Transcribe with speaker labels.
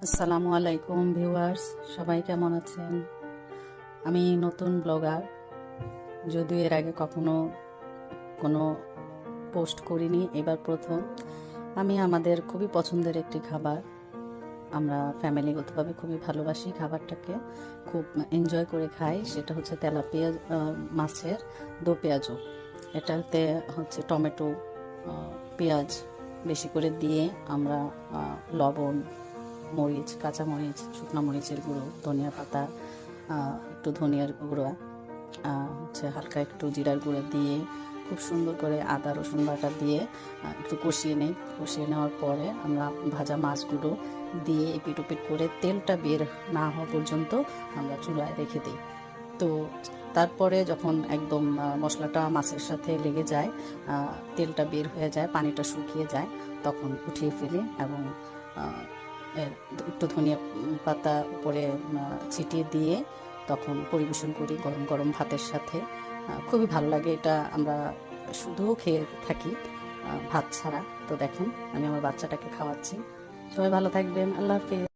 Speaker 1: আসসালামু আলাইকুম ভিউয়ার্স, সবাই কেমন আছেন? আমি নতুন ব্লগার, যদিও এর আগে কখনো কোনো পোস্ট করিনি, এবার প্রথম। আমি আমাদের খুবই পছন্দের একটি খাবার, আমরা ফ্যামিলিগতভাবে খুবই ভালোবাসি খাবারটাকে, খুব এনজয় করে খাই, সেটা হচ্ছে তেলাপিয়া মাছের দো পেঁয়াজু। এটাতে হচ্ছে টমেটো, পেঁয়াজ বেশি করে দিয়ে আমরা লবণ, মরিচ, কাঁচা মরিচ, শুকনো মরিচের গুঁড়ো, ধনিয়া পাতা, একটু ধনিয়ার গুঁড়ো, হচ্ছে হালকা একটু জিরার গুঁড়ো দিয়ে খুব সুন্দর করে আদা রসুন বাটা দিয়ে একটু কষিয়ে নিই। কষিয়ে নেওয়ার পরে আমরা ভাজা মাছগুলো দিয়ে এপিট ওপিট করে তেলটা বের না হওয়া পর্যন্ত আমরা চুলায় রেখে দিই। তো তারপরে যখন একদম মশলাটা মাছের সাথে লেগে যায়, তেলটা বের হয়ে যায়, পানিটা শুকিয়ে যায়, তখন উঠিয়ে ফেলি এবং একটু ধনিয়া পাতা উপরে ছিটিয়ে দিয়ে তখন পরিবেশন করি গরম গরম ভাতের সাথে। খুবই ভালো লাগে এটা, আমরা শুধুও খেয়ে থাকি ভাত ছাড়া। তো দেখেন আমি আমার বাচ্চাটাকে খাওয়াচ্ছি। সবাই ভালো থাকবেন, আল্লাহ হাফেজ।